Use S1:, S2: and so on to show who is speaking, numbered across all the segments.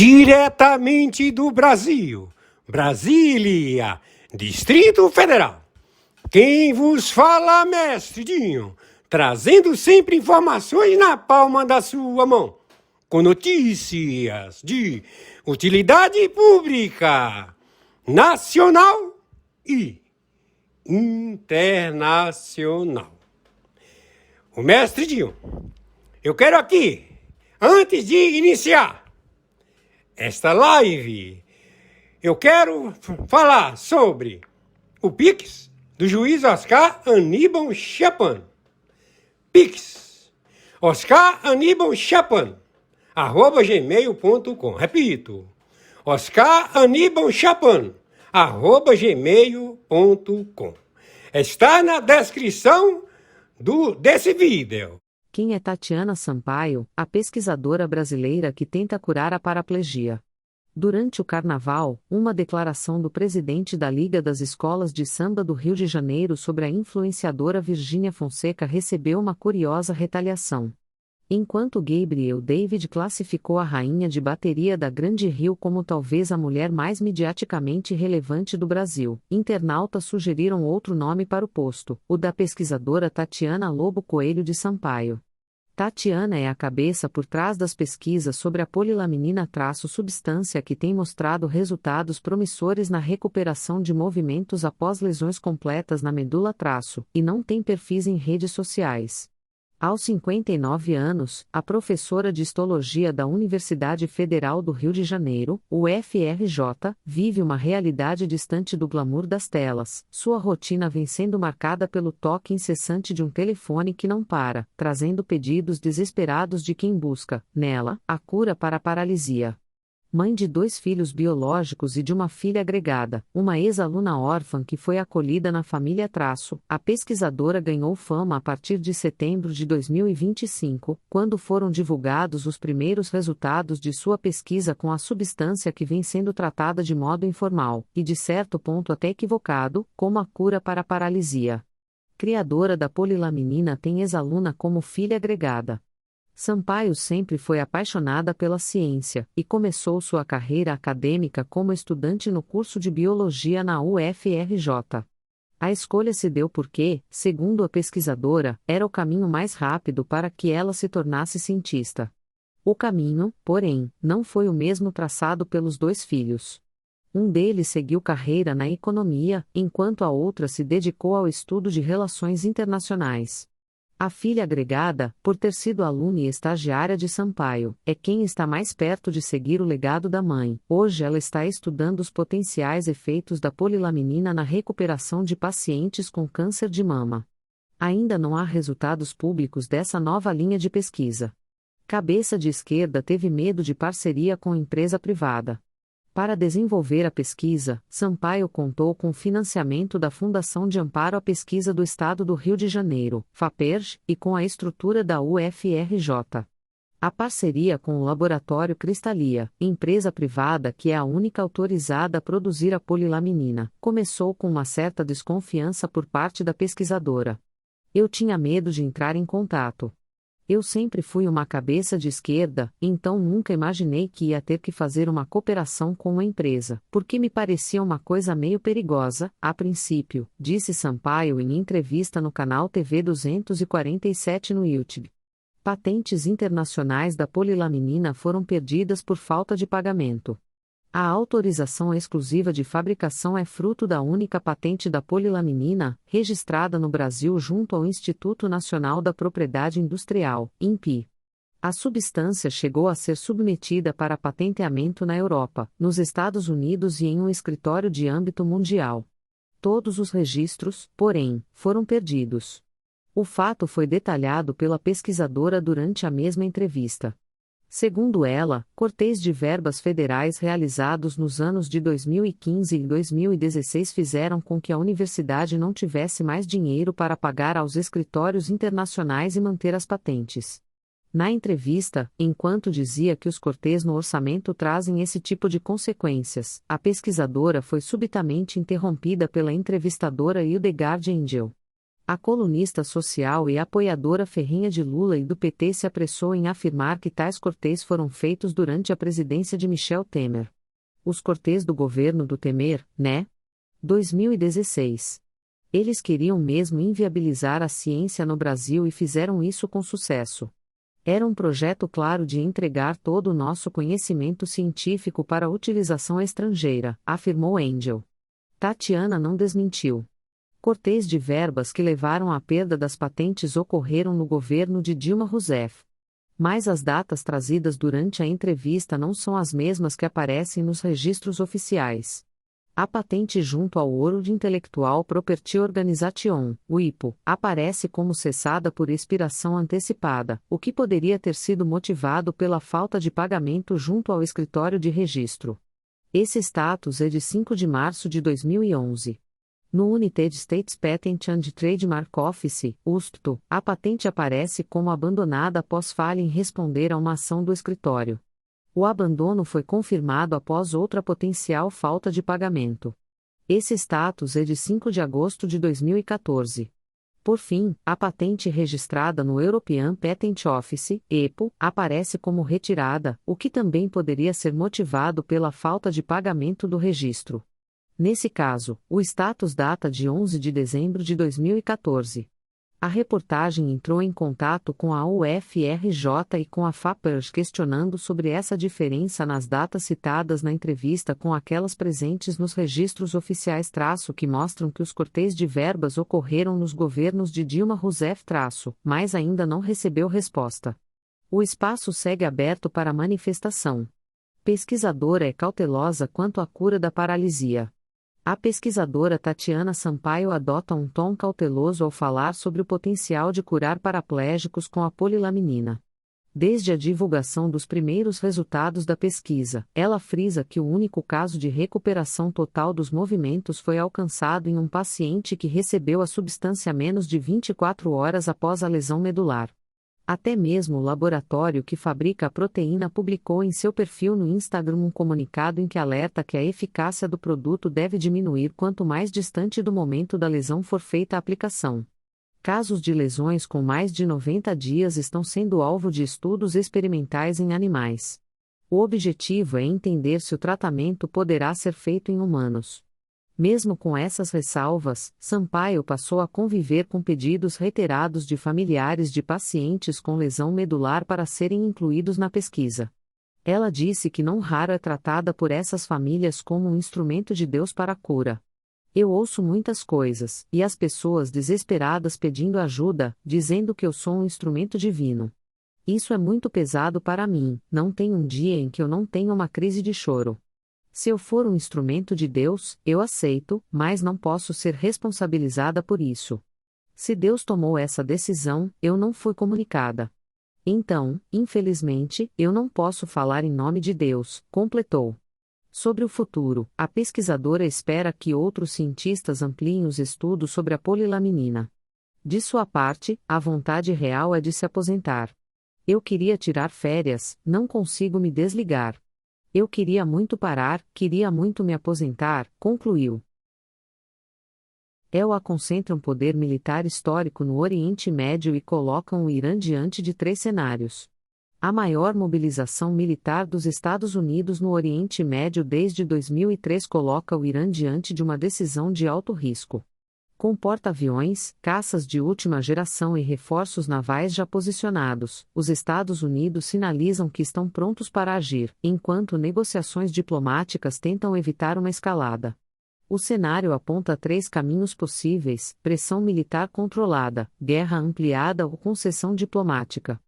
S1: Diretamente do Brasil, Brasília, Distrito Federal. Quem vos fala, mestre Dinho, trazendo sempre informações na palma da sua mão, com notícias de utilidade pública, nacional e internacional. O mestre Dinho, eu quero aqui, antes de iniciar esta live, eu quero falar sobre o Pix do juiz Oscar Aníbal Chapan. Pix, Oscar Aníbal Chapan, @gmail.com. Repito, Oscar Aníbal Chapan, @gmail.com. Está na descrição desse vídeo.
S2: Quem é Tatiana Sampaio, a pesquisadora brasileira que tenta curar a paraplegia? Durante o Carnaval, uma declaração do presidente da Liga das Escolas de Samba do Rio de Janeiro sobre a influenciadora Virgínia Fonseca recebeu uma curiosa retaliação. Enquanto Gabriel David classificou a rainha de bateria da Grande Rio como talvez a mulher mais mediaticamente relevante do Brasil, internautas sugeriram outro nome para o posto, o da pesquisadora Tatiana Lobo Coelho de Sampaio. Tatiana é a cabeça por trás das pesquisas sobre a polilaminina, substância que tem mostrado resultados promissores na recuperação de movimentos após lesões completas na medula, e não tem perfis em redes sociais. Aos 59 anos, a professora de histologia da Universidade Federal do Rio de Janeiro, UFRJ, vive uma realidade distante do glamour das telas. Sua rotina vem sendo marcada pelo toque incessante de um telefone que não para, trazendo pedidos desesperados de quem busca, nela, a cura para a paralisia. Mãe de 2 filhos biológicos e de uma filha agregada, uma ex-aluna órfã que foi acolhida na família a pesquisadora ganhou fama a partir de setembro de 2025, quando foram divulgados os primeiros resultados de sua pesquisa com a substância que vem sendo tratada de modo informal, e de certo ponto até equivocado, como a cura para a paralisia. Criadora da polilaminina, tem ex-aluna como filha agregada. Sampaio sempre foi apaixonada pela ciência, e começou sua carreira acadêmica como estudante no curso de Biologia na UFRJ. A escolha se deu porque, segundo a pesquisadora, era o caminho mais rápido para que ela se tornasse cientista. O caminho, porém, não foi o mesmo traçado pelos 2 filhos. Um deles seguiu carreira na economia, enquanto a outra se dedicou ao estudo de relações internacionais. A filha agregada, por ter sido aluna e estagiária de Sampaio, é quem está mais perto de seguir o legado da mãe. Hoje ela está estudando os potenciais efeitos da polilaminina na recuperação de pacientes com câncer de mama. Ainda não há resultados públicos dessa nova linha de pesquisa. Cabeça de esquerda teve medo de parceria com empresa privada. Para desenvolver a pesquisa, Sampaio contou com o financiamento da Fundação de Amparo à Pesquisa do Estado do Rio de Janeiro, FAPERJ, e com a estrutura da UFRJ. A parceria com o Laboratório Cristalia, empresa privada que é a única autorizada a produzir a polilaminina, começou com uma certa desconfiança por parte da pesquisadora. Eu tinha medo de entrar em contato. Eu sempre fui uma cabeça de esquerda, então nunca imaginei que ia ter que fazer uma cooperação com uma empresa, porque me parecia uma coisa meio perigosa, a princípio, disse Sampaio em entrevista no canal TV 247 no YouTube. Patentes internacionais da polilaminina foram perdidas por falta de pagamento. A autorização exclusiva de fabricação é fruto da única patente da polilaminina, registrada no Brasil junto ao Instituto Nacional da Propriedade Industrial, INPI. A substância chegou a ser submetida para patenteamento na Europa, nos Estados Unidos e em um escritório de âmbito mundial. Todos os registros, porém, foram perdidos. O fato foi detalhado pela pesquisadora durante a mesma entrevista. Segundo ela, cortês de verbas federais realizados nos anos de 2015 e 2016 fizeram com que a universidade não tivesse mais dinheiro para pagar aos escritórios internacionais e manter as patentes. Na entrevista, enquanto dizia que os cortês no orçamento trazem esse tipo de consequências, a pesquisadora foi subitamente interrompida pela entrevistadora Hildegard Angel. A colunista social e apoiadora ferrenha de Lula e do PT se apressou em afirmar que tais cortês foram feitos durante a presidência de Michel Temer. Os cortês do governo do Temer, né? 2016. Eles queriam mesmo inviabilizar a ciência no Brasil e fizeram isso com sucesso. Era um projeto claro de entregar todo o nosso conhecimento científico para utilização estrangeira, afirmou Engel. Tatiana não desmentiu. Cortês de verbas que levaram à perda das patentes ocorreram no governo de Dilma Rousseff. Mas as datas trazidas durante a entrevista não são as mesmas que aparecem nos registros oficiais. A patente junto ao World Intellectual Property Organization, WIPO, aparece como cessada por expiração antecipada, o que poderia ter sido motivado pela falta de pagamento junto ao escritório de registro. Esse status é de 5 de março de 2011. No United States Patent and Trademark Office, USPTO, a patente aparece como abandonada após falha em responder a uma ação do escritório. O abandono foi confirmado após outra potencial falta de pagamento. Esse status é de 5 de agosto de 2014. Por fim, a patente registrada no European Patent Office, EPO, aparece como retirada, o que também poderia ser motivado pela falta de pagamento do registro. Nesse caso, o status data de 11 de dezembro de 2014. A reportagem entrou em contato com a UFRJ e com a FAPERJ questionando sobre essa diferença nas datas citadas na entrevista com aquelas presentes nos registros oficiais que mostram que os cortês de verbas ocorreram nos governos de Dilma Rousseff mas ainda não recebeu resposta. O espaço segue aberto para manifestação. Pesquisadora é cautelosa quanto à cura da paralisia. A pesquisadora Tatiana Sampaio adota um tom cauteloso ao falar sobre o potencial de curar paraplégicos com a polilaminina. Desde a divulgação dos primeiros resultados da pesquisa, ela frisa que o único caso de recuperação total dos movimentos foi alcançado em um paciente que recebeu a substância menos de 24 horas após a lesão medular. Até mesmo o laboratório que fabrica a proteína publicou em seu perfil no Instagram um comunicado em que alerta que a eficácia do produto deve diminuir quanto mais distante do momento da lesão for feita a aplicação. Casos de lesões com mais de 90 dias estão sendo alvo de estudos experimentais em animais. O objetivo é entender se o tratamento poderá ser feito em humanos. Mesmo com essas ressalvas, Sampaio passou a conviver com pedidos reiterados de familiares de pacientes com lesão medular para serem incluídos na pesquisa. Ela disse que não raro é tratada por essas famílias como um instrumento de Deus para a cura. Eu ouço muitas coisas, e as pessoas desesperadas pedindo ajuda, dizendo que eu sou um instrumento divino. Isso é muito pesado para mim, não tem um dia em que eu não tenha uma crise de choro. Se eu for um instrumento de Deus, eu aceito, mas não posso ser responsabilizada por isso. Se Deus tomou essa decisão, eu não fui comunicada. Então, infelizmente, eu não posso falar em nome de Deus, completou. Sobre o futuro, a pesquisadora espera que outros cientistas ampliem os estudos sobre a polilaminina. De sua parte, a vontade real é de se aposentar. Eu queria tirar férias, não consigo me desligar. Eu queria muito parar, queria muito me aposentar, concluiu. EUA concentra um poder militar histórico no Oriente Médio e colocam o Irã diante de 3 cenários. A maior mobilização militar dos Estados Unidos no Oriente Médio desde 2003 coloca o Irã diante de uma decisão de alto risco. Com porta-aviões, caças de última geração e reforços navais já posicionados, os Estados Unidos sinalizam que estão prontos para agir, enquanto negociações diplomáticas tentam evitar uma escalada. O cenário aponta 3 caminhos possíveis: pressão militar controlada, guerra ampliada ou concessão diplomática.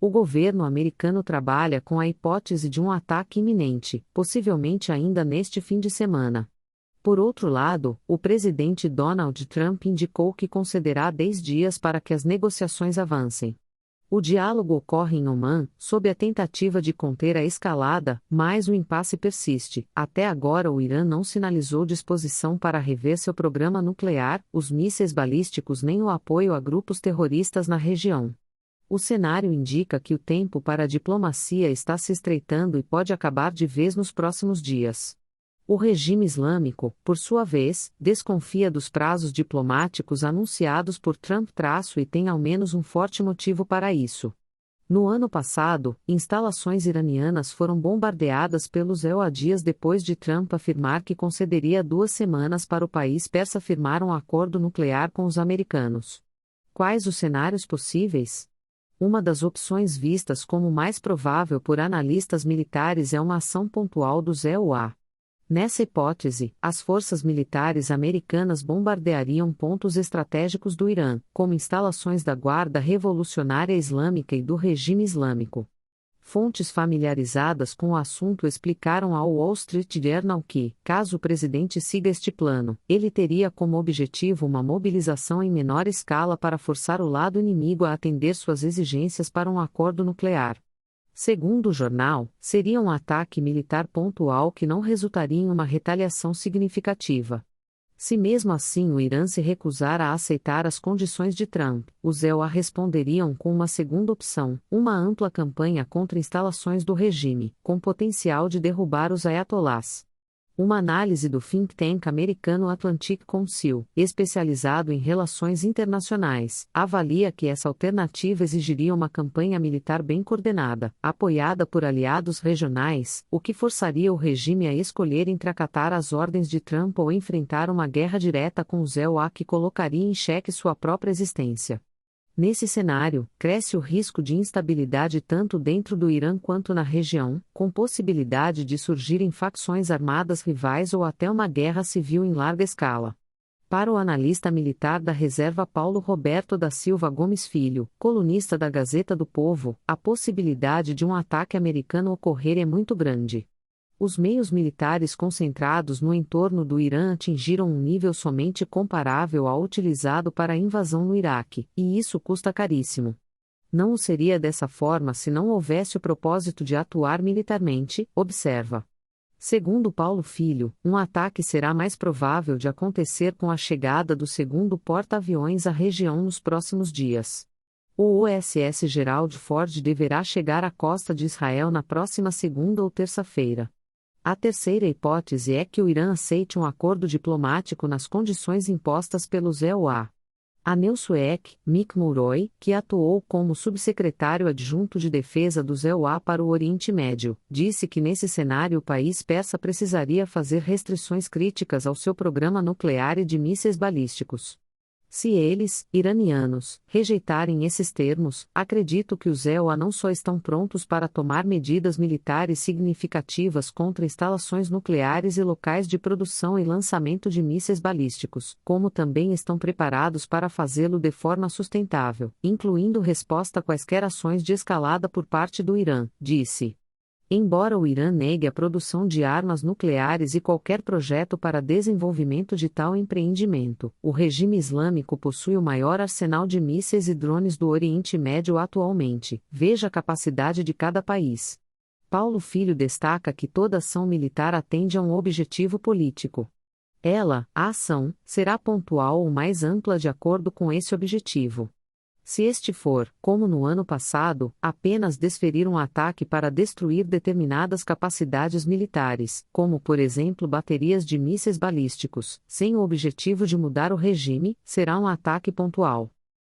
S2: O governo americano trabalha com a hipótese de um ataque iminente, possivelmente ainda neste fim de semana. Por outro lado, o presidente Donald Trump indicou que concederá 10 dias para que as negociações avancem. O diálogo ocorre em Omã, sob a tentativa de conter a escalada, mas o impasse persiste. Até agora, o Irã não sinalizou disposição para rever seu programa nuclear, os mísseis balísticos nem o apoio a grupos terroristas na região. O cenário indica que o tempo para a diplomacia está se estreitando e pode acabar de vez nos próximos dias. O regime islâmico, por sua vez, desconfia dos prazos diplomáticos anunciados por Trump e tem ao menos um forte motivo para isso. No ano passado, instalações iranianas foram bombardeadas pelos EUA dias depois de Trump afirmar que concederia 2 semanas para o país persa firmar um acordo nuclear com os americanos. Quais os cenários possíveis? Uma das opções vistas como mais provável por analistas militares é uma ação pontual dos EUA. Nessa hipótese, as forças militares americanas bombardeariam pontos estratégicos do Irã, como instalações da Guarda Revolucionária Islâmica e do Regime Islâmico. Fontes familiarizadas com o assunto explicaram ao Wall Street Journal que, caso o presidente siga este plano, ele teria como objetivo uma mobilização em menor escala para forçar o lado inimigo a atender suas exigências para um acordo nuclear. Segundo o jornal, seria um ataque militar pontual que não resultaria em uma retaliação significativa. Se mesmo assim o Irã se recusar a aceitar as condições de Trump, os EUA responderiam com uma segunda opção, uma ampla campanha contra instalações do regime, com potencial de derrubar os ayatolás. Uma análise do think tank americano Atlantic Council, especializado em relações internacionais, avalia que essa alternativa exigiria uma campanha militar bem coordenada, apoiada por aliados regionais, o que forçaria o regime a escolher entre acatar as ordens de Trump ou enfrentar uma guerra direta com os EUA que colocaria em xeque sua própria existência. Nesse cenário, cresce o risco de instabilidade tanto dentro do Irã quanto na região, com possibilidade de surgirem facções armadas rivais ou até uma guerra civil em larga escala. Para o analista militar da reserva Paulo Roberto da Silva Gomes Filho, colunista da Gazeta do Povo, a possibilidade de um ataque americano ocorrer é muito grande. Os meios militares concentrados no entorno do Irã atingiram um nível somente comparável ao utilizado para a invasão no Iraque, e isso custa caríssimo. Não o seria dessa forma se não houvesse o propósito de atuar militarmente, observa. Segundo Paulo Filho, um ataque será mais provável de acontecer com a chegada do segundo porta-aviões à região nos próximos dias. O USS Gerald Ford deverá chegar à costa de Israel na próxima segunda ou terça-feira. A terceira hipótese é que o Irã aceite um acordo diplomático nas condições impostas pelos EUA. A Neusuec, Mick Mulroy, que atuou como subsecretário adjunto de defesa dos EUA para o Oriente Médio, disse que nesse cenário o país persa precisaria fazer restrições críticas ao seu programa nuclear e de mísseis balísticos. Se eles, iranianos, rejeitarem esses termos, acredito que os EUA não só estão prontos para tomar medidas militares significativas contra instalações nucleares e locais de produção e lançamento de mísseis balísticos, como também estão preparados para fazê-lo de forma sustentável, incluindo resposta a quaisquer ações de escalada por parte do Irã, disse. Embora o Irã negue a produção de armas nucleares e qualquer projeto para desenvolvimento de tal empreendimento, o regime islâmico possui o maior arsenal de mísseis e drones do Oriente Médio atualmente, veja a capacidade de cada país. Paulo Filho destaca que toda ação militar atende a um objetivo político. Ela, a ação, será pontual ou mais ampla de acordo com esse objetivo. Se este for, como no ano passado, apenas desferir um ataque para destruir determinadas capacidades militares, como por exemplo baterias de mísseis balísticos, sem o objetivo de mudar o regime, será um ataque pontual.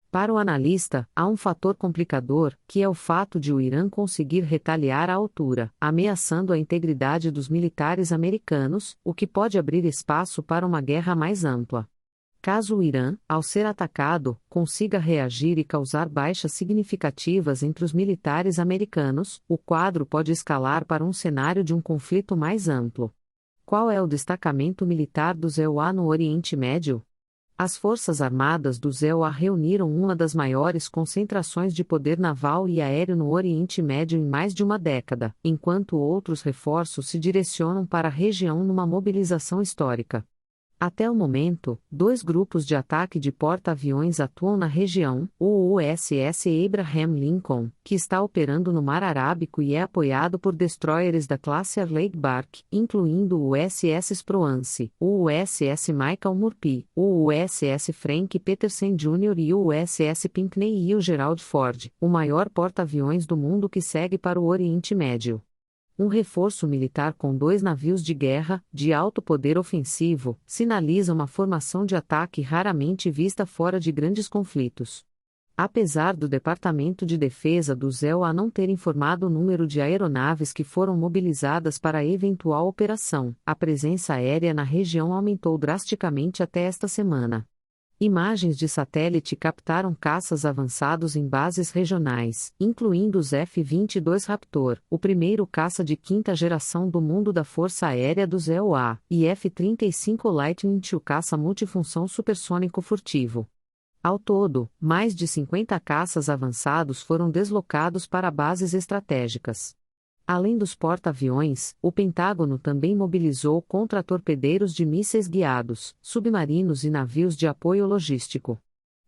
S2: Para o analista, há um fator complicador, que é o fato de o Irã conseguir retaliar à altura, ameaçando a integridade dos militares americanos, o que pode abrir espaço para uma guerra mais ampla. Caso o Irã, ao ser atacado, consiga reagir e causar baixas significativas entre os militares americanos, o quadro pode escalar para um cenário de um conflito mais amplo. Qual é o destacamento militar dos EUA no Oriente Médio? As Forças Armadas dos EUA reuniram uma das maiores concentrações de poder naval e aéreo no Oriente Médio em mais de uma década, enquanto outros reforços se direcionam para a região numa mobilização histórica. Até o momento, 2 grupos de ataque de porta-aviões atuam na região, o USS Abraham Lincoln, que está operando no Mar Arábico e é apoiado por destroyers da classe Arleigh Burke, incluindo o USS Spruance, o USS Michael Murphy, o USS Frank Petersen Jr. e o USS Pinckney e o Gerald Ford, o maior porta-aviões do mundo que segue para o Oriente Médio. Um reforço militar com 2 navios de guerra, de alto poder ofensivo, sinaliza uma formação de ataque raramente vista fora de grandes conflitos. Apesar do Departamento de Defesa do ZEUA não ter informado o número de aeronaves que foram mobilizadas para a eventual operação, a presença aérea na região aumentou drasticamente até esta semana. Imagens de satélite captaram caças avançados em bases regionais, incluindo os F-22 Raptor, o primeiro caça de quinta geração do mundo da Força Aérea do ZEUA, e F-35 Lightning II caça multifunção supersônico furtivo. Ao todo, mais de 50 caças avançados foram deslocados para bases estratégicas. Além dos porta-aviões, o Pentágono também mobilizou contra-torpedeiros de mísseis guiados, submarinos e navios de apoio logístico.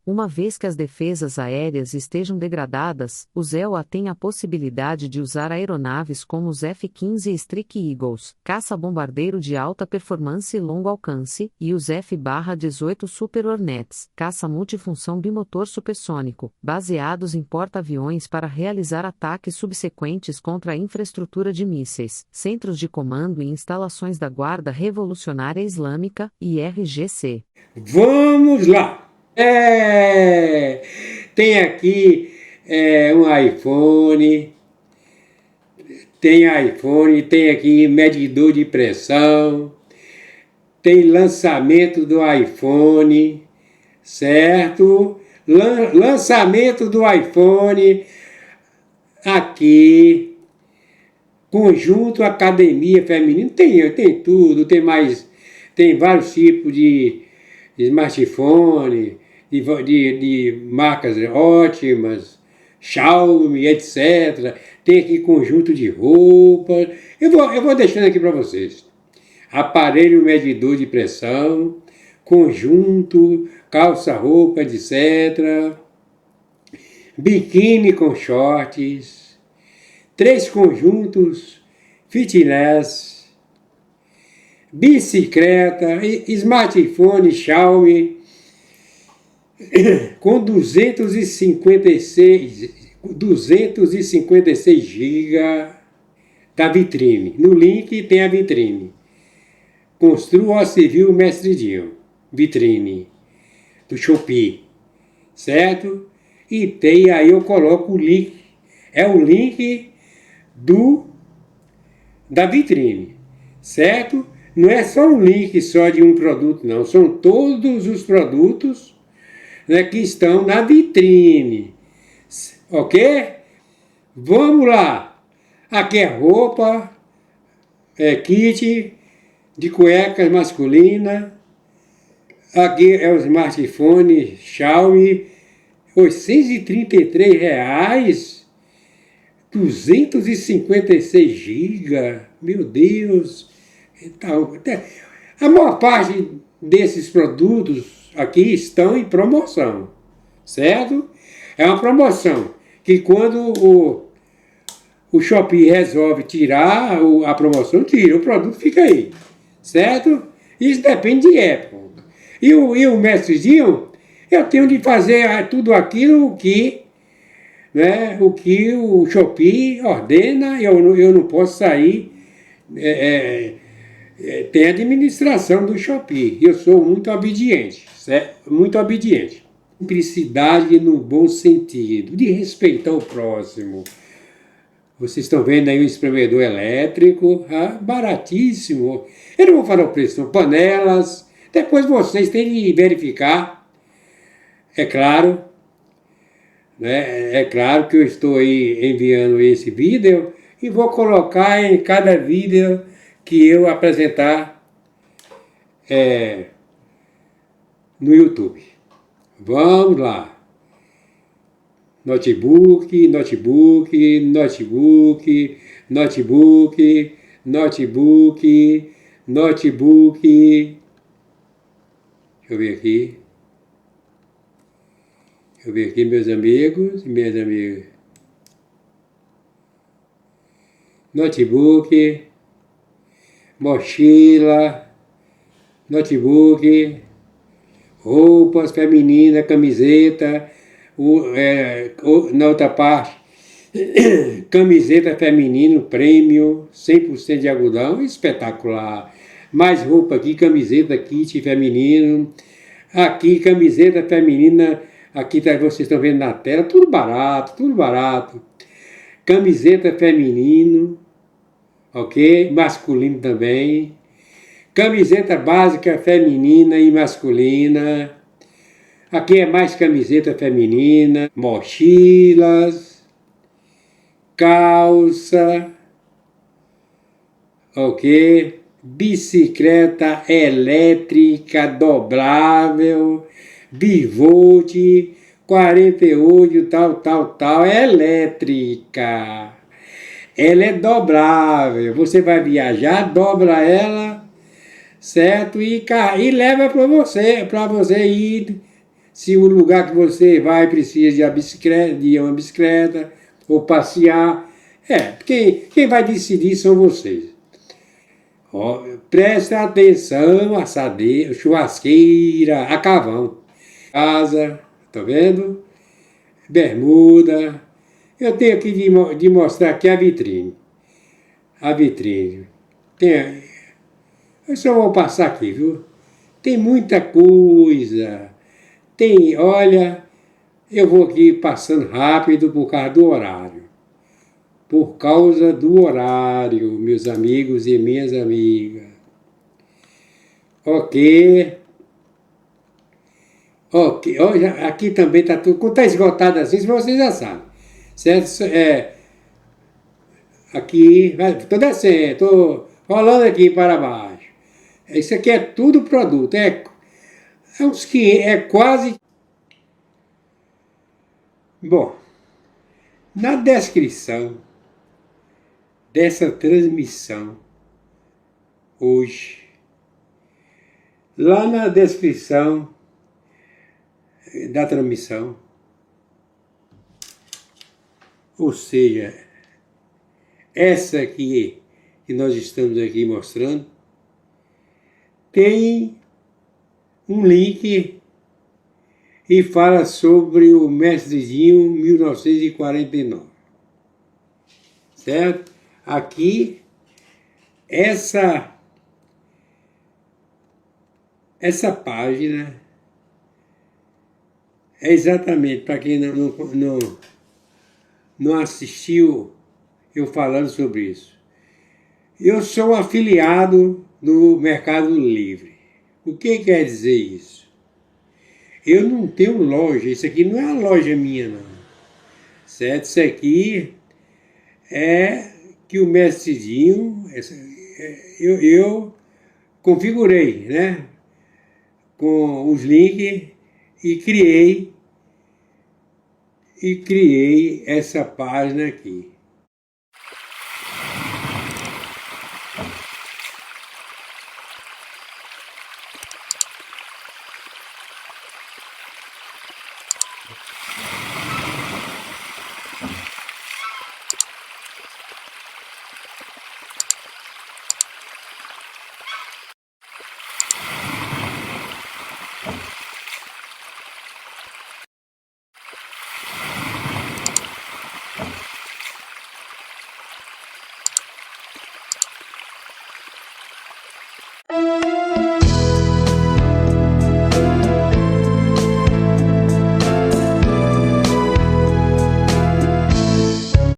S2: Uma vez que as defesas aéreas estejam degradadas, o ZEUA tem a possibilidade de usar aeronaves como os F-15 Strike Eagles, caça-bombardeiro de alta performance e longo alcance, e os F-18 Super Hornets, caça-multifunção bimotor supersônico, baseados em porta-aviões para realizar ataques subsequentes contra a infraestrutura de mísseis, centros de comando e instalações da Guarda Revolucionária Islâmica, IRGC.
S1: Vamos lá! Tem aqui um iPhone, tem aqui medidor de pressão, tem lançamento do iPhone, certo? Lançamento do iPhone, aqui, conjunto academia feminino, tem tudo, tem vários tipos de smartphone, de marcas ótimas, Xiaomi, etc. Tem aqui conjunto de roupas. Eu vou deixando aqui para vocês. Aparelho medidor de pressão, conjunto, calça-roupa, etc. Biquíni com shorts, 3 conjuntos fitness, bicicleta, smartphone Xiaomi, com 256 GB da vitrine. No link tem a vitrine. Construa Civil Mestre Dinho. Vitrine do Shopee. Certo? E tem aí, eu coloco o link. É o link da vitrine. Certo? Não é só um link só de um produto, não. São todos os produtos, né, que estão na vitrine. Ok? Vamos lá. Aqui é roupa, kit de cuecas masculina. Aqui é o smartphone Xiaomi, R$833, 256 GB. Meu Deus! Então, a maior parte desses produtos aqui estão em promoção, certo? É uma promoção que quando o Shopee resolve tirar a promoção, tira, o produto fica aí, certo? Isso depende de época. E o mestrezinho, eu tenho de fazer tudo aquilo que, né, o que o Shopee ordena, eu não posso sair. Tem a administração do Shopee. Eu sou muito obediente, certo? Muito obediente. Simplicidade no bom sentido, de respeitar o próximo. Vocês estão vendo aí um espremedor elétrico, baratíssimo. Eu não vou falar o preço, são panelas. Depois vocês têm de verificar. É claro, né? É claro que eu estou aí enviando esse vídeo e vou colocar em cada vídeo que eu apresentar no YouTube. Vamos lá. Notebook. Deixa eu ver aqui. Meus amigos e minhas amigas. Notebook, mochila, notebook, roupas femininas, camiseta, na outra parte Camiseta feminino, prêmio, 100% de algodão, espetacular. Mais roupa aqui, camiseta kit feminino. Aqui, camiseta feminina, aqui tá, vocês estão vendo na tela, tudo barato, tudo barato. Camiseta feminino, ok? Masculino também. Camiseta básica feminina e masculina. Aqui é mais camiseta feminina, mochilas, calça, ok? Bicicleta elétrica dobrável, bivolt, 48, tal, elétrica. Ela é dobrável, você vai viajar, dobra ela, certo? E leva para você ir, se o lugar que você vai precisa de uma bicicleta, ou passear. Quem vai decidir são vocês. Ó, presta atenção, assadeira, churrasqueira, a cavão. Casa, tá vendo? Bermuda. Eu tenho aqui de mostrar aqui a vitrine. A vitrine. Eu só vou passar aqui, viu? Tem muita coisa. Olha, eu vou aqui passando rápido por causa do horário. Por causa do horário, meus amigos e minhas amigas. Ok. Ok. Olha, aqui também está tudo. Quando está esgotado assim, vocês já sabem. Certo? Aqui, estou descendo, estou rolando aqui para baixo. Isso aqui é tudo produto. É quase. Bom, na descrição dessa transmissão hoje, lá na descrição da transmissão, ou seja, essa aqui que nós estamos aqui mostrando, tem um link e fala sobre o Mestrezinho 1949, certo? Aqui, essa página é exatamente, para quem não assistiu eu falando sobre isso. Eu sou afiliado do Mercado Livre. O que quer dizer isso? Eu não tenho loja, isso aqui não é uma loja minha, não. Certo? Isso aqui é que o Mestrezinho, eu configurei, né? Com os links e criei essa página aqui.